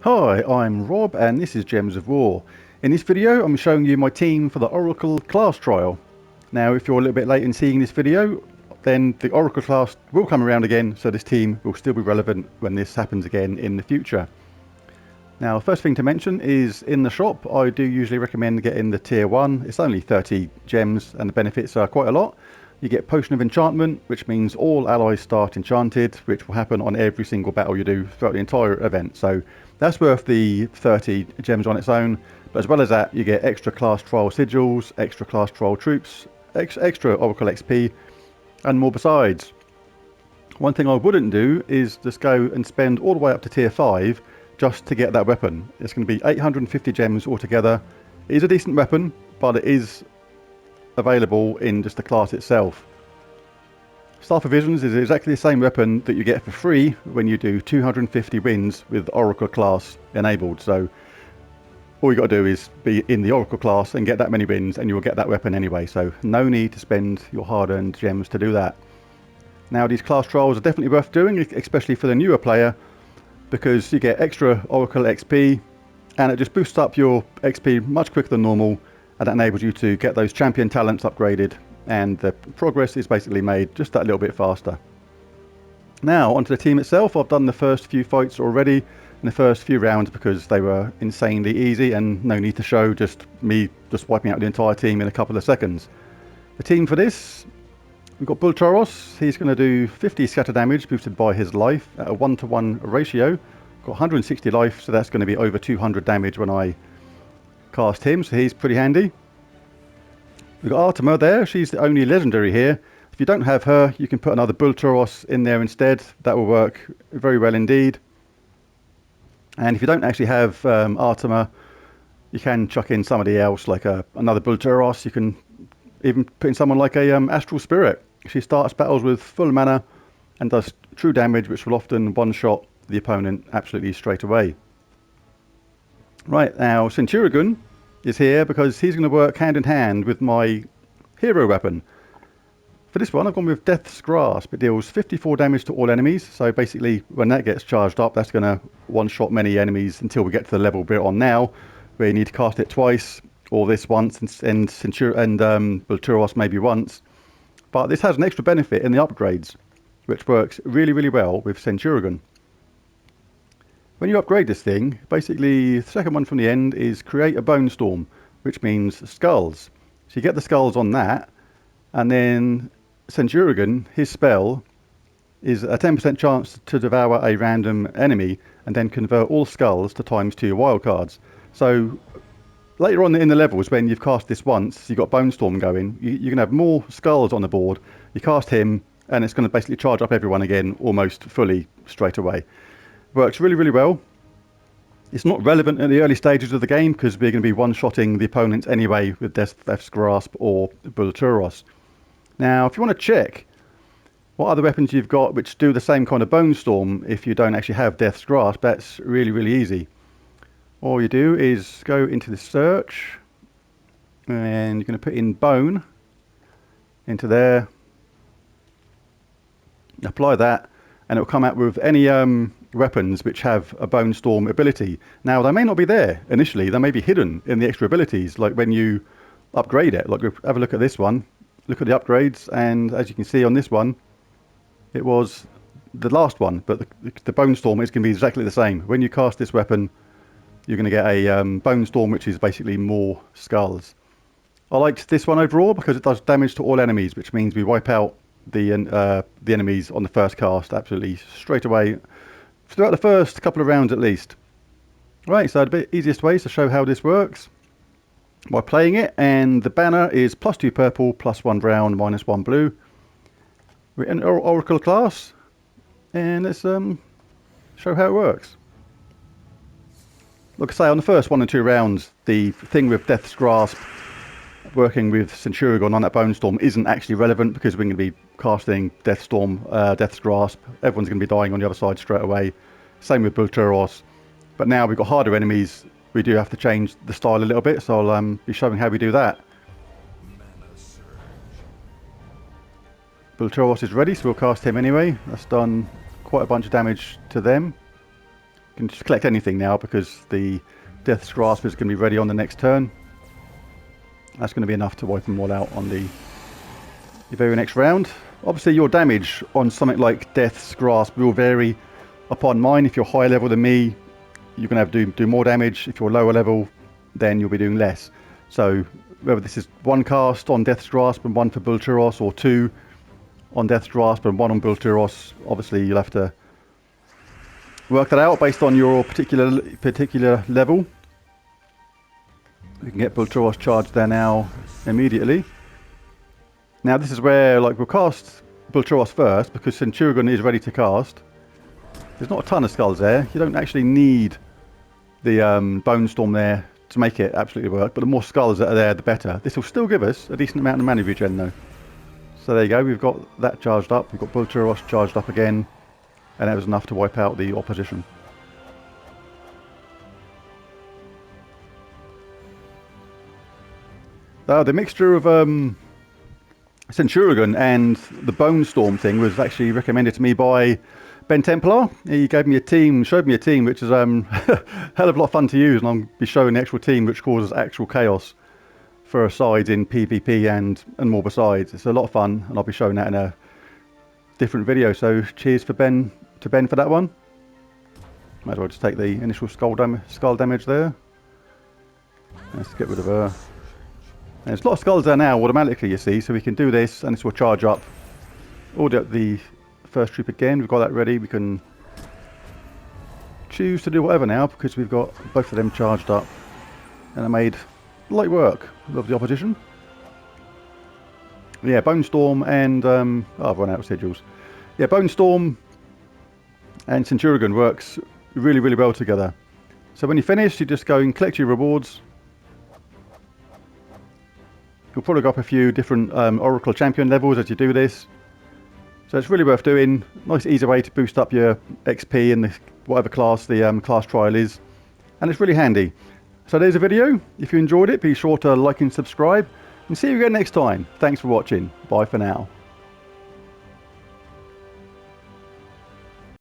Hi, I'm Rob and this is Gems of War. In this video I'm showing you my team for the Oracle class trial. Now if you're a little bit late in seeing this video, then the Oracle class will come around again, so this team will still be relevant when this happens again in the future. Now first thing to mention is in the shop I do usually recommend getting the tier 1. It's only 30 gems and the benefits are quite a lot. You get Potion of Enchantment, which means all allies start enchanted, which will happen on every single battle you do throughout the entire event. So that's worth the 30 gems on its own. But as well as that, you get extra class trial sigils, extra class trial troops, extra Oracle XP, and more besides. One thing I wouldn't do is just go and spend all the way up to tier 5 just to get that weapon. It's going to be 850 gems altogether. It is a decent weapon, but it is available in just the class itself. Staff of Visions is exactly the same weapon that you get for free when you do 250 wins with Oracle class enabled. So all you got to do is be in the Oracle class and get that many wins and you will get that weapon anyway. So no need to spend your hard-earned gems to do that. Now these class trials are definitely worth doing, especially for the newer player, because you get extra Oracle XP and it just boosts up your XP much quicker than normal. And that enables you to get those champion talents upgraded, and the progress is basically made just that little bit faster. Now onto the team itself. I've done the first few fights already in the first few rounds because they were insanely easy and no need to show, just me just wiping out the entire team in a couple of seconds. The team for this, we've got Bultaros. He's going to do 50 scatter damage boosted by his life at a 1-to-1 ratio. Got 160 life, so that's going to be over 200 damage when I cast him, so he's pretty handy. We've got Artima there. She's the only legendary here. If you don't have her, you can put another Bultaros in there instead. That will work very well indeed. And if you don't actually have Artima, you can chuck in somebody else like another Bultaros. You can even put in someone like a Astral Spirit. She starts battles with full mana and does true damage, which will often one-shot the opponent absolutely straight away. Right, now Centurion is here because he's going to work hand in hand with my hero weapon. For this one I've gone with Death's Grasp. It deals 54 damage to all enemies, so basically when that gets charged up that's going to one-shot many enemies until we get to the level we're on now, where you need to cast it twice, or this once, and Bultaros maybe once. But this has an extra benefit in the upgrades, which works really well with Centurion. When you upgrade this thing, basically the second one from the end is create a bone storm, which means skulls. So you get the skulls on that, and then Centurion, his spell, is a 10% chance to devour a random enemy and then convert all skulls to ×2 wildcards. So later on in the levels, when you've cast this once, you've got Bone Storm going, you can have more skulls on the board. You cast him and it's going to basically charge up everyone again almost fully straight away. Works really well. It's not relevant in the early stages of the game because we're going to be one-shotting the opponents anyway with Death's Grasp or Bultaros. Now if you want to check what other weapons you've got which do the same kind of Bone Storm if you don't actually have Death's Grasp, that's really easy. All you do is go into the search and you're going to put in Bone into there, apply that, and it will come out with any weapons which have a Bone Storm ability. Now they may not be there initially, they may be hidden in the extra abilities, like when you upgrade it. Like have a look at this one, look at the upgrades, and as you can see on this one, it was the last one, but the Bone Storm is going to be exactly the same. When you cast this weapon, you're going to get a Bone Storm, which is basically more skulls. I liked this one overall because it does damage to all enemies, which means we wipe out the enemies on the first cast absolutely straight away, throughout the first couple of rounds at least. Right, so the easiest way is to show how this works by playing it, and the banner is +2 purple, +1 brown, -1 blue. We're in Oracle class, and let's show how it works. Like I say, on the first 1 and 2 rounds, the thing with Death's Grasp working with Centurion on that Bone Storm isn't actually relevant because we're going to be casting Death's Grasp. Everyone's going to be dying on the other side straight away. Same with Bultaros. But now we've got harder enemies, we do have to change the style a little bit, so I'll be showing how we do that. Bultaros is ready, so we'll cast him anyway. That's done quite a bunch of damage to them. You can just collect anything now because the Death's Grasp is going to be ready on the next turn. That's going to be enough to wipe them all out on the very next round. Obviously your damage on something like Death's Grasp will vary upon mine. If you're higher level than me, you're going to have to do more damage. If you're lower level, then you'll be doing less. So whether this is 1 cast on Death's Grasp and 1 for Bulturos, or 2 on Death's Grasp and 1 on Bulturos, obviously you'll have to work that out based on your particular level. We can get Bulturos charged there now immediately. Now this is where, like, we'll cast Bulturos first because Centurion is ready to cast. There's not a ton of skulls there. You don't actually need the Bone Storm there to make it absolutely work, but the more skulls that are there, the better. This will still give us a decent amount of mana regen though. So there you go, we've got that charged up. We've got Bulturos charged up again, and that was enough to wipe out the opposition. The mixture of Centurion and the Bone Storm thing was actually recommended to me by Ben Templar. He gave me a team, showed me a team which is hell of a lot of fun to use, and I'll be showing the actual team which causes actual chaos for sides in PvP and more besides. It's a lot of fun, and I'll be showing that in a different video. So cheers for Ben for that one. Might as well just take the initial skull damage there. Let's get rid of her. And there's a lot of skulls there now automatically, you see, so we can do this and this will charge up. Order the first troop again. We've got that ready. We can choose to do whatever now because we've got both of them charged up, and I made light work of the opposition. Yeah, Bone Storm and oh, I've run out of sigils. Yeah, Bone Storm and Centurion works really well together. So when you finish, you just go and collect your rewards. You'll probably go up a few different Oracle Champion levels as you do this. So it's really worth doing. Nice easy way to boost up your XP in whatever class the class trial is. And it's really handy. So there's a video. If you enjoyed it, be sure to like and subscribe. And see you again next time. Thanks for watching. Bye for now.